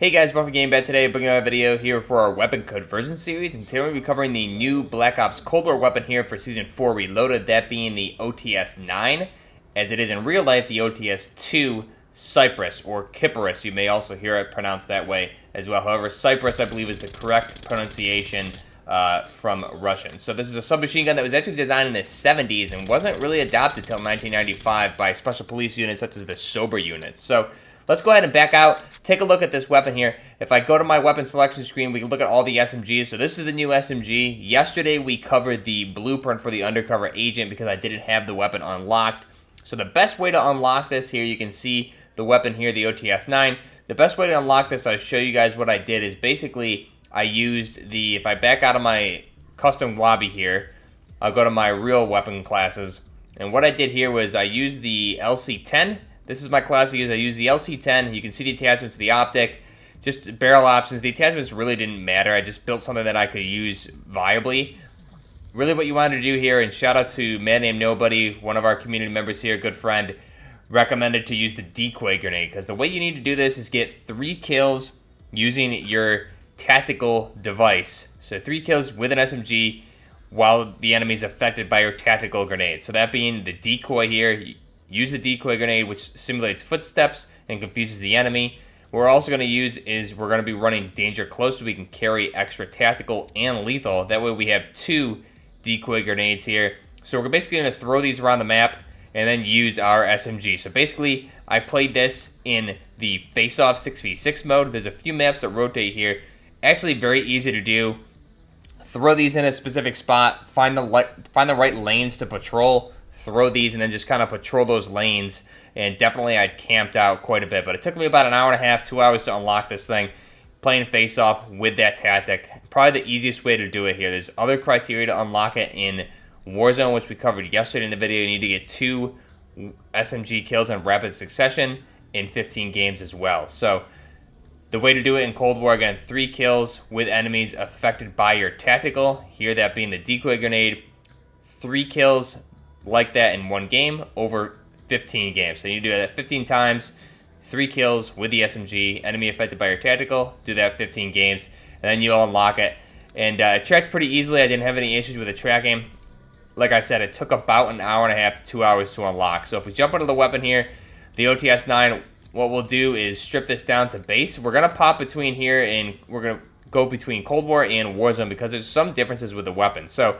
Hey guys, Buffy Game Bad today, bringing out a video here for our weapon conversion series, and today we're going to be covering the new Black Ops Cold War weapon here for Season 4 Reloaded, that being the OTs9, as it is in real life the OTs-02 Cypress, or Kiparis. You may also hear it pronounced that way as well. However, Cypress, I believe, is the correct pronunciation from Russian. So this is a submachine gun that was actually designed in the 70s and wasn't really adopted until 1995 by special police units such as the Sober units. So let's go ahead and back out, take a look at this weapon here. If I go to my weapon selection screen, we can look at all the SMGs. So this is the new SMG. Yesterday we covered the blueprint for the undercover agent because I didn't have the weapon unlocked. So the best way to unlock this here, you can see the weapon here, the OTs9. The best way to unlock this, I'll show you guys what I did, is basically I used the, if I back out of my custom lobby here, I'll go to my real weapon classes. And what I did here was I used the LC10. This is my class I use. I use the LC10. You can see the attachments to the optic, just barrel options. The attachments really didn't matter. I just built something that I could use viably. Really what you wanted to do here, and shout out to Man Named Nobody, one of our community members here, good friend, recommended to use the decoy grenade, because the way you need to do this is get 3 kills using your tactical device. So 3 kills with an SMG while the enemy is affected by your tactical grenade. So that being the decoy here, use the decoy grenade, which simulates footsteps and confuses the enemy. What we're also going to use is we're going to be running danger close so we can carry extra tactical and lethal. That way we have 2 decoy grenades here. So we're basically going to throw these around the map and then use our SMG. So basically, I played this in the face-off 6v6 mode. There's a few maps that rotate here. Actually, very easy to do. Throw these in a specific spot, find the right lanes to patrol, throw these, and then just kind of patrol those lanes. And definitely, I'd camped out quite a bit. But it took me about an hour and a half, 2 hours to unlock this thing, playing face-off with that tactic. Probably the easiest way to do it here. There's other criteria to unlock it in Warzone, which we covered yesterday in the video. You need to get 2 SMG kills in rapid succession in 15 games as well. So the way to do it in Cold War, again, 3 kills with enemies affected by your tactical. Here, that being the decoy grenade. 3 kills like that in 1 game over 15 games. So you do that 15 times, 3 kills with the SMG, enemy affected by your tactical, do that 15 games, and then you'll unlock it. And it tracked pretty easily. I didn't have any issues with the tracking. Like I said, it took about an hour and a half to 2 hours to unlock. So if we jump into the weapon here, the OTs9, what we'll do is strip this down to base. We're going to pop between here, and we're going to go between Cold War and Warzone because there's some differences with the weapon. So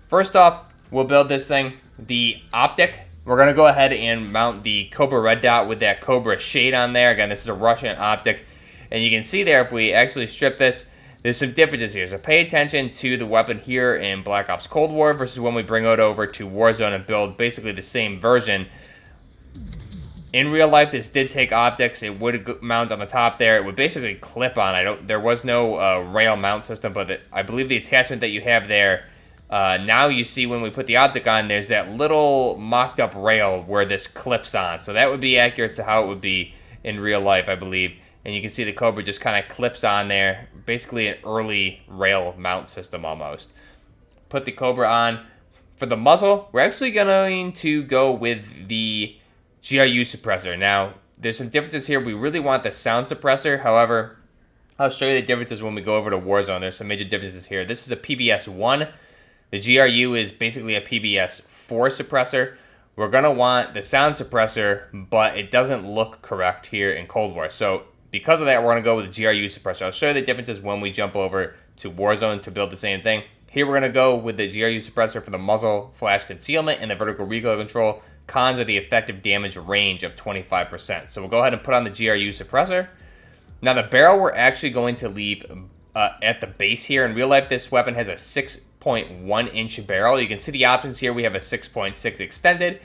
first off, we'll build this thing. The optic, we're going to go ahead and mount the Cobra red dot with that Cobra shade on there. Again, this is a Russian optic. And you can see there, if we actually strip this, there's some differences here. So pay attention to the weapon here in Black Ops Cold War versus when we bring it over to Warzone and build basically the same version. In real life, this did take optics. It would mount on the top there. It would basically clip on. There was no rail mount system, but I believe the attachment that you have there, now you see when we put the optic on, there's that little mocked up rail where this clips on. So that would be accurate to how it would be in real life, I believe. And you can see the Cobra just kind of clips on there. Basically an early rail mount system almost. Put the Cobra on. For the muzzle, we're actually going to go with the GRU suppressor. Now, there's some differences here. We really want the sound suppressor. However, I'll show you the differences when we go over to Warzone. There's some major differences here. This is a PBS-1. The GRU is basically a PBS-4 suppressor. We're going to want the sound suppressor, but it doesn't look correct here in Cold War. So because of that, we're going to go with the GRU suppressor. I'll show you the differences when we jump over to Warzone to build the same thing. Here we're going to go with the GRU suppressor for the muzzle flash concealment and the vertical recoil control. Cons are the effective damage range of 25%. So we'll go ahead and put on the GRU suppressor. Now the barrel we're actually going to leave at the base here. In real life, this weapon has a 6.1 inch barrel. You can see the options here. We have a 6.6 extended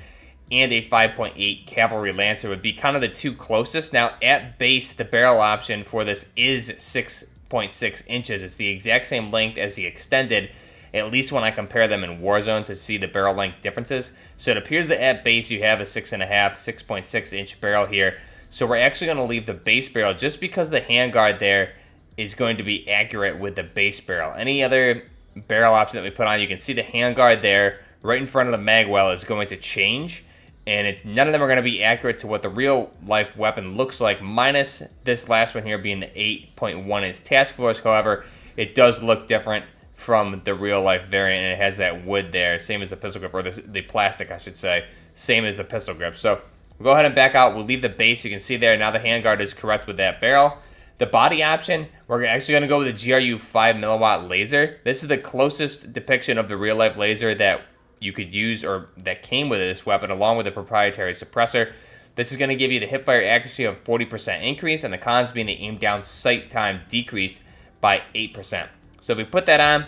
and a 5.8 cavalry lancer would be kind of the 2 closest. Now at base, the barrel option for this is 6.6 inches. It's the exact same length as the extended, at least when I compare them in Warzone to see the barrel length differences. So it appears that at base you have a 6.6 inch barrel here. So we're actually going to leave the base barrel just because the handguard there is going to be accurate with the base barrel. Any other barrel option that we put on, you can see the handguard there right in front of the mag well is going to change. and none of them are going to be accurate to what the real life weapon looks like, minus this last one here being the 8.1 inch task force. However, it does look different from the real life variant, and it has that wood there, same as the pistol grip, or the plastic, I should say, same as the pistol grip. So we'll go ahead and back out. We'll leave the base. You can see there now the handguard is correct with that barrel. The body option, we're actually going to go with a GRU 5 milliwatt laser. This is the closest depiction of the real life laser that you could use, or that came with this weapon, along with a proprietary suppressor. This is going to give you the hipfire accuracy of 40% increase, and the cons being the aim down sight time decreased by 8%. So if we put that on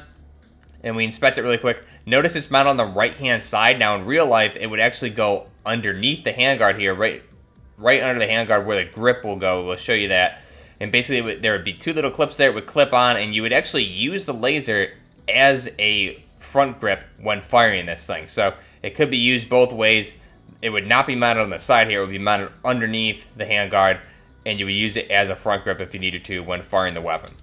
and we inspect it really quick, notice it's mounted on the right hand side. Now in real life, it would actually go underneath the handguard here, right under the handguard where the grip will go. We'll show you that. And basically, there would be two little clips there. It would clip on, and you would actually use the laser as a front grip when firing this thing. So it could be used both ways. It would not be mounted on the side here. It would be mounted underneath the handguard, and you would use it as a front grip if you needed to when firing the weapon.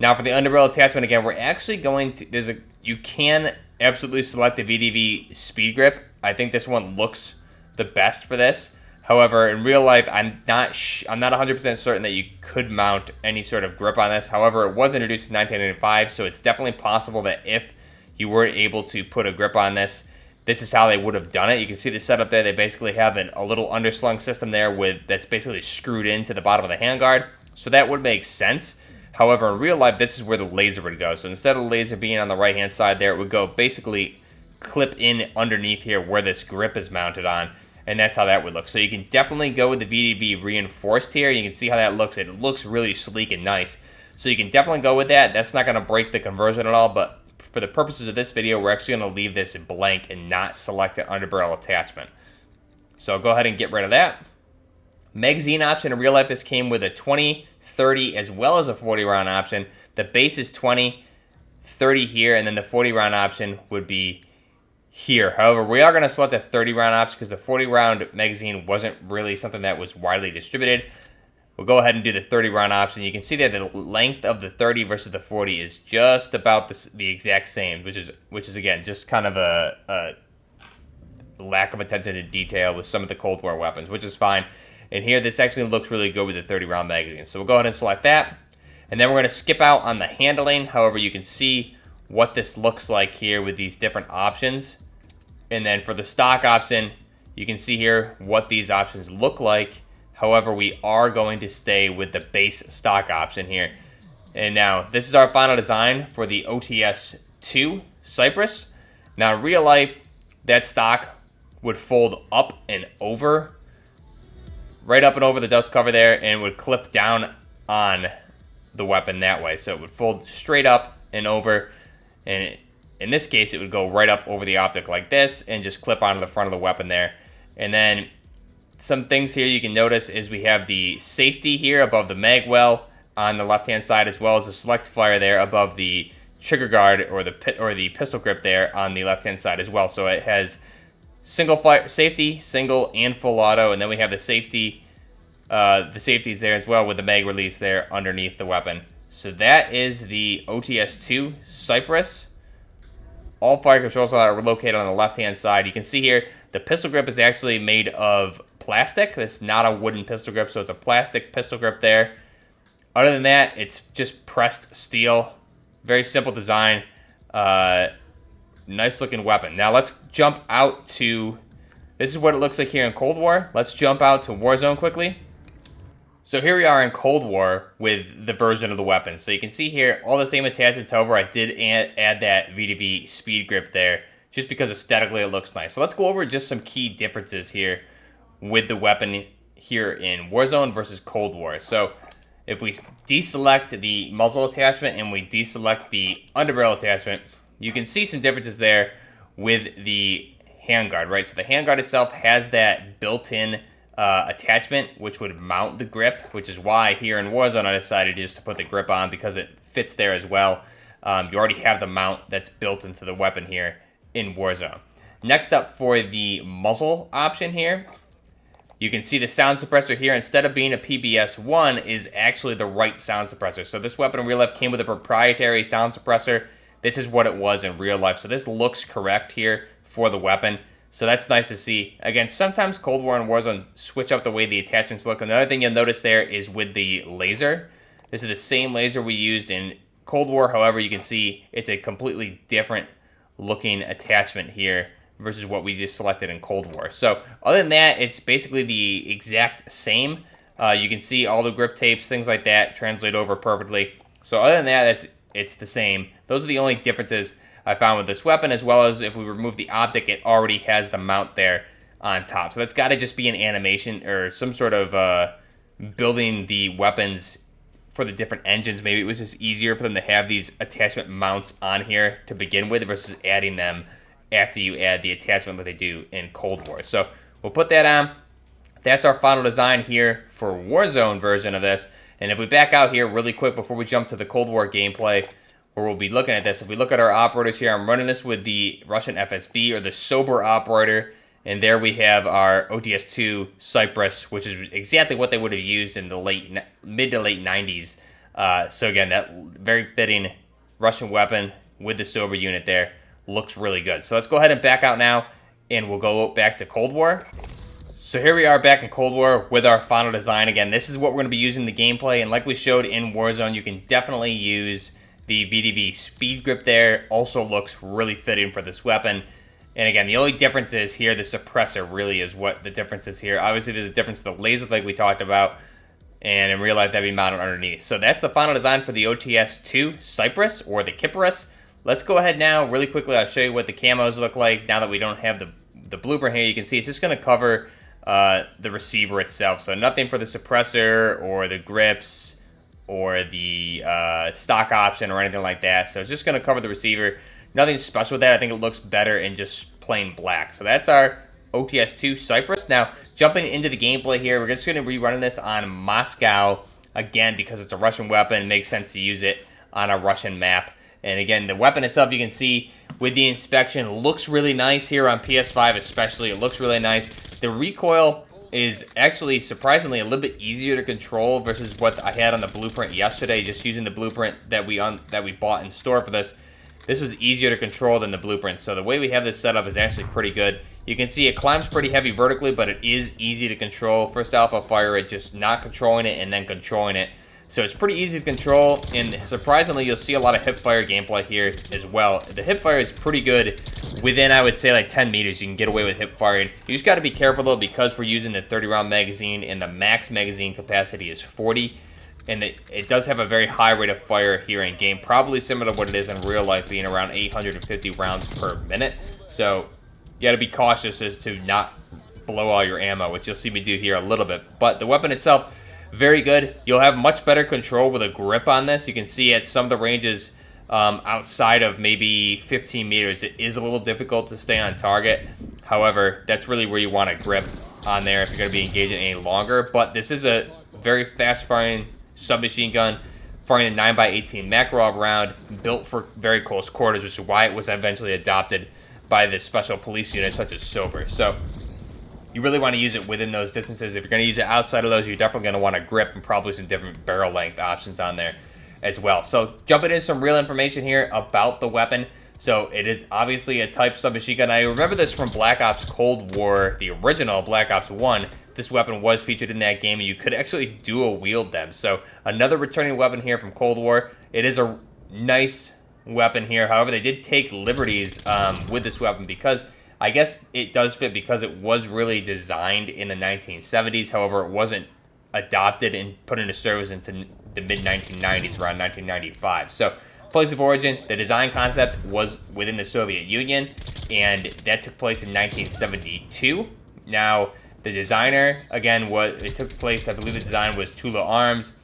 Now for the underbarrel attachment, again, we're actually going to, you can absolutely select the VDV speed grip. I think this one looks the best for this. However, in real life, I'm not 100% certain that you could mount any sort of grip on this. However, it was introduced in 1995, so it's definitely possible that if you were able to put a grip on this, this is how they would have done it. You can see the setup there. They basically have a little underslung system there that's basically screwed into the bottom of the handguard. So that would make sense. However, in real life, this is where the laser would go. So instead of the laser being on the right-hand side there, it would go basically clip in underneath here where this grip is mounted on. And that's how that would look. So you can definitely go with the VDV reinforced here. You can see how that looks. It looks really sleek and nice. So you can definitely go with that. That's not going to break the conversion at all. But for the purposes of this video, we're actually going to leave this blank and not select an underbarrel attachment. So I'll go ahead and get rid of that. Magazine option. In real life, this came with a 20, 30, as well as a 40 round option. The base is 20, 30 here, and then the 40 round option would be here. However, we are going to select the 30 round option because the 40 round magazine wasn't really something that was widely distributed. We'll go ahead and do the 30 round option. You can see that the length of the 30 versus the 40 is just about the exact same, which is again just kind of a lack of attention to detail with some of the Cold War weapons, which is fine. And here, this actually looks really good with the 30 round magazine. So we'll go ahead and select that. And then we're going to skip out on the handling. However, you can see what this looks like here with these different options. And then for the stock option, you can see here what these options look like. However, we are going to stay with the base stock option here. And now, this is our final design for the OTs-02 Cypress. Now, in real life, that stock would fold up and over, right up and over the dust cover there, and would clip down on the weapon that way. So it would fold straight up and over, and in this case, it would go right up over the optic like this and just clip onto the front of the weapon there. And then some things here you can notice is we have the safety here above the mag well on the left-hand side, as well as the select fire there above the trigger guard or the pistol grip there on the left-hand side as well. So it has single fire safety, single and full auto, and then we have the safety, the safeties there as well with the mag release there underneath the weapon. So that is the OTs-02 Cypress. All fire controls are located on the left-hand side. You can see here the pistol grip is actually made of plastic. It's not a wooden pistol grip, so it's a plastic pistol grip there. Other than that, it's just pressed steel. Very simple design. Nice looking weapon. Now let's jump out to, this is what it looks like here in Cold War. Let's jump out to Warzone quickly. So here we are in Cold War with the version of the weapon. So you can see here all the same attachments. However, I did add that VDV speed grip there just because aesthetically it looks nice. So let's go over just some key differences here with the weapon here in Warzone versus Cold War. So if we deselect the muzzle attachment and we deselect the underbarrel attachment, you can see some differences there with the handguard, right? So the handguard itself has that built-in attachment, which would mount the grip, which is why here in Warzone I decided just to put the grip on because it fits there as well. You already have the mount that's built into the weapon here in Warzone. Next up, for the muzzle option here, you can see the sound suppressor here, instead of being a PBS-1, is actually the right sound suppressor. So this weapon in real life came with a proprietary sound suppressor. This is what it was in real life. So this looks correct here for the weapon. So that's nice to see. Again, sometimes Cold War and Warzone switch up the way the attachments look. Another thing you'll notice there is with the laser. This is the same laser we used in Cold War. However, you can see it's a completely different looking attachment here versus what we just selected in Cold War. So other than that, it's basically the exact same. You can see all the grip tapes, things like that, translate over perfectly. So other than that, it's the same. Those are the only differences I found with this weapon, as well as if we remove the optic, it already has the mount there on top. So that's got to just be an animation or some sort of building the weapons for the different engines. Maybe it was just easier for them to have these attachment mounts on here to begin with versus adding them after you add the attachment that they do in Cold War. So we'll put that on. That's our final design here for Warzone version of this. And if we back out here really quick before we jump to the Cold War gameplay, where we'll be looking at this, if we look at our operators here, I'm running this with the Russian FSB or the sober operator. And there we have our OTs-02 Cypress, which is exactly what they would have used in the mid to late 90s. So again, that very fitting Russian weapon with the sober unit there looks really good. So let's go ahead and back out now, and we'll go back to Cold War. So here we are back in Cold War with our final design. Again, this is what we're going to be using in the gameplay, and like we showed in Warzone, you can definitely use the VDV speed grip there. Also looks really fitting for this weapon. And again, the only difference is here, the suppressor really is what the difference is here. Obviously, there's a difference to the laser like we talked about, and in real life, that'd be mounted underneath. So that's the final design for the OTs-02 Cypress, or the Kiparis. Let's go ahead now, really quickly, I'll show you what the camos look like now that we don't have the blueprint here. You can see it's just going to cover the receiver itself. So nothing for the suppressor or the grips or the stock option or anything like that. So it's just going to cover the receiver. Nothing special with that. I think it looks better in just plain black. So that's our OTs-02 Cypress. Now, jumping into the gameplay here, we're just going to be running this on Moscow again because it's a Russian weapon. It makes sense to use it on a Russian map. And again, the weapon itself, you can see with the inspection, looks really nice here on PS5 especially. It looks really nice. The recoil is actually surprisingly a little bit easier to control versus what I had on the blueprint yesterday. Just using the blueprint that we bought in store for this. This was easier to control than the blueprint. So the way we have this set up is actually pretty good. You can see it climbs pretty heavy vertically, but it is easy to control. First off, I'll fire it, just not controlling it and then controlling it. So it's pretty easy to control, and surprisingly, you'll see a lot of hip-fire gameplay here as well. The hip-fire is pretty good within, I would say, like 10 meters. You can get away with hip-firing. You just got to be careful, though, because we're using the 30-round magazine, and the max magazine capacity is 40. And it does have a very high rate of fire here in game, probably similar to what it is in real life, being around 850 rounds per minute. So you got to be cautious as to not blow all your ammo, which you'll see me do here a little bit. But the weapon itself, very good. You'll have much better control with a grip on this. You can see at some of the ranges outside of maybe 15 meters, it is a little difficult to stay on target. However, that's really where you want a grip on there if you're going to be engaging any longer. But this is a very fast-firing submachine gun, firing a 9x18 Makarov round, built for very close quarters, which is why it was eventually adopted by the special police units such as Sober. So you really want to use it within those distances. If you're going to use it outside of those, you're definitely going to want a grip and probably some different barrel length options on there as well. So jumping into some real information here about the weapon. So it is obviously a Type submachine gun. I remember this from Black Ops Cold War, the original Black Ops 1. This weapon was featured in that game, and you could actually dual wield them. So another returning weapon here from Cold War. It is a nice weapon here. However, they did take liberties with this weapon because I guess it does fit because it was really designed in the 1970s. However, it wasn't adopted and put into service into the mid-1990s, around 1995. So place of origin, the design concept was within the Soviet Union, and that took place in 1972. Now, the designer, again, it took place, I believe the design was Tula Arms.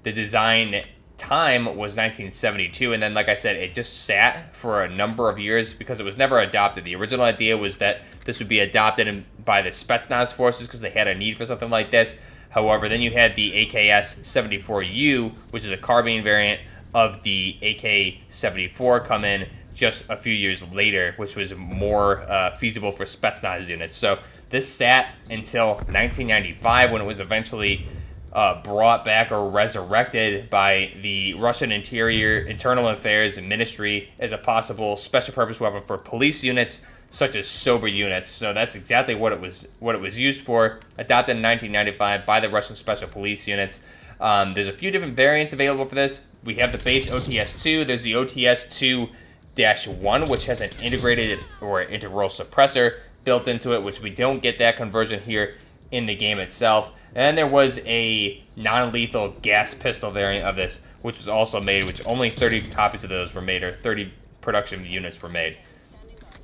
The design time was 1972, and then, like I said, it just sat for a number of years because it was never adopted. The original idea was that this would be adopted by the Spetsnaz forces because they had a need for something like this. However, then you had the AKS-74U, which is a carbine variant of the AK-74, come in just a few years later, which was more feasible for Spetsnaz units. So this sat until 1995 when it was eventually brought back or resurrected by the Russian Internal Affairs Ministry as a possible special purpose weapon for police units such as sober units. So that's exactly what it was used for. Adopted in 1995 by the Russian Special Police units. There's a few different variants available for this. We have the base OTs-2. There's the OTs-02-1, which has an integrated or integral suppressor built into it, which we don't get that conversion here in the game itself. And there was a non-lethal gas pistol variant of this, which was also made, which only 30 copies of those were made, or 30 production units were made.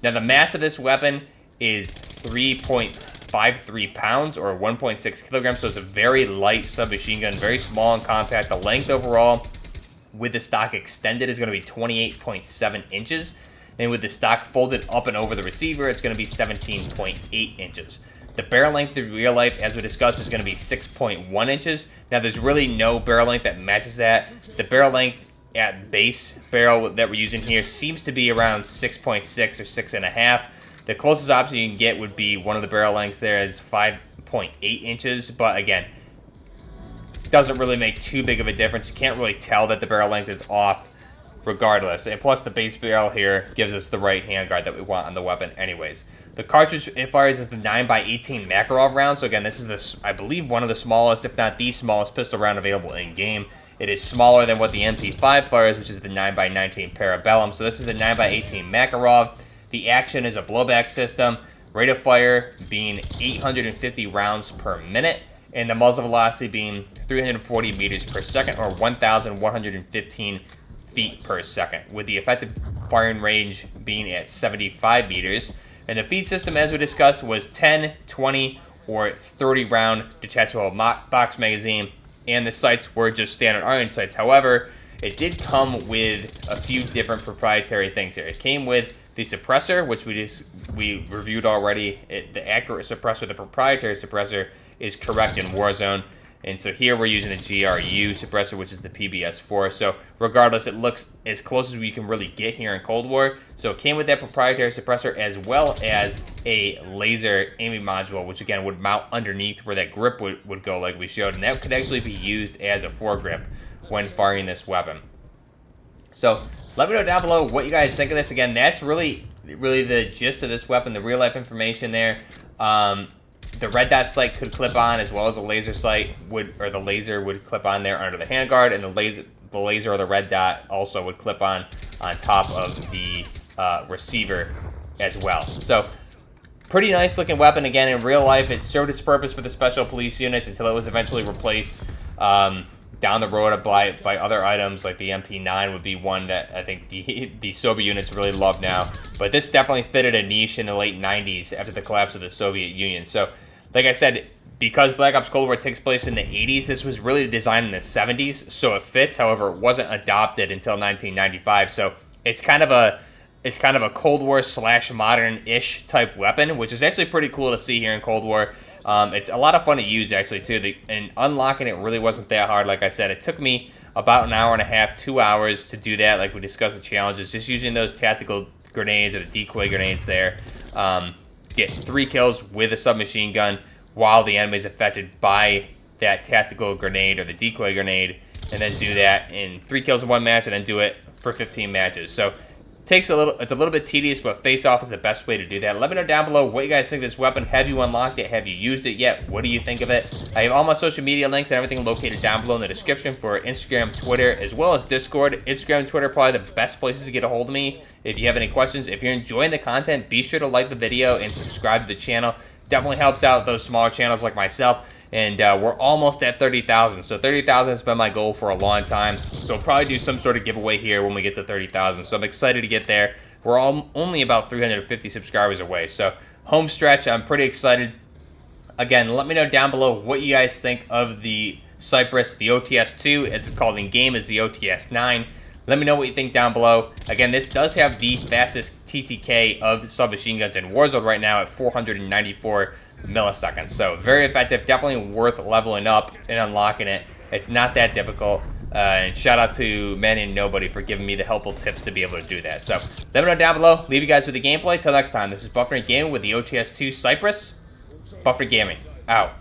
Now, the mass of this weapon is 3.53 pounds, or 1.6 kilograms, so it's a very light submachine gun, very small and compact. The length overall, with the stock extended, is going to be 28.7 inches. And with the stock folded up and over the receiver, it's going to be 17.8 inches. The barrel length in real life, as we discussed, is going to be 6.1 inches. Now, there's really no barrel length that matches that. The barrel length at base barrel that we're using here seems to be around 6.6 or 6.5. The closest option you can get would be one of the barrel lengths there is 5.8 inches. But again, doesn't really make too big of a difference. You can't really tell that the barrel length is off regardless. And plus, the base barrel here gives us the right handguard that we want on the weapon anyways. The cartridge it fires is the 9x18 Makarov round. So again, this is, I believe, one of the smallest, if not the smallest, pistol round available in-game. It is smaller than what the MP5 fires, which is the 9x19 Parabellum. So this is the 9x18 Makarov. The action is a blowback system. Rate of fire being 850 rounds per minute. And the muzzle velocity being 340 meters per second, or 1,115 feet per second. With the effective firing range being at 75 meters. And the feed system, as we discussed, was 10, 20, or 30 round detachable box magazine, and the sights were just standard iron sights. However, it did come with a few different proprietary things here. It came with the suppressor, which we reviewed already. The accurate suppressor, the proprietary suppressor, is correct in Warzone. And so here we're using the GRU suppressor, which is the PBS4. So regardless, it looks as close as we can really get here in Cold War. So it came with that proprietary suppressor as well as a laser aiming module, which again would mount underneath where that grip would go like we showed. And that could actually be used as a foregrip when firing this weapon. So let me know down below what you guys think of this. Again, that's really the gist of this weapon, the real life information there. The red dot sight could clip on, as well as the laser sight the laser would clip on there under the handguard, and the laser or the red dot also would clip on top of the receiver as well. So pretty nice looking weapon. Again, in real life, it served its purpose for the special police units until it was eventually replaced down the road by other items, like the MP9 would be one that I think the Soviet units really love now. But this definitely fitted a niche in the late 90s after the collapse of the Soviet Union. So, like I said, because Black Ops Cold War takes place in the 80s, this was really designed in the 70s, so it fits. However, it wasn't adopted until 1995. So it's kind of a Cold War / modern-ish type weapon, which is actually pretty cool to see here in Cold War. It's a lot of fun to use, actually, too. And unlocking it really wasn't that hard. Like I said, it took me about an hour and a half, 2 hours to do that, like we discussed the challenges, just using those tactical grenades or the decoy grenades there. Get 3 kills with a submachine gun while the enemy is affected by that tactical grenade or the decoy grenade, and then do that in 3 kills in 1 match, and then do it for 15 matches. So it's a little bit tedious, but face-off is the best way to do that. Let me know down below what you guys think of this weapon. Have you unlocked it? Have you used it yet? What do you think of it? I have all my social media links and everything located down below in the description for Instagram, Twitter, as well as Discord. Instagram and Twitter are probably the best places to get a hold of me if you have any questions. If you're enjoying the content, be sure to like the video and subscribe to the channel. Definitely helps out those smaller channels like myself. And we're almost at 30,000. So 30,000 has been my goal for a long time. So we'll probably do some sort of giveaway here when we get to 30,000. So I'm excited to get there. We're only about 350 subscribers away. So home stretch, I'm pretty excited. Again, let me know down below what you guys think of the Cypress, the OTs-2. It's called in game as the OTs-9. Let me know what you think down below. Again, this does have the fastest TTK of submachine guns in Warzone right now at 494 milliseconds. So very effective, definitely worth leveling up and unlocking it. It's not that difficult. And shout out to Manny and Nobody for giving me the helpful tips to be able to do that. So let me know down below. Leave you guys with the gameplay. Till next time, this is Buffering Gaming with the OTs-2 Cypress. Buffer Gaming, out.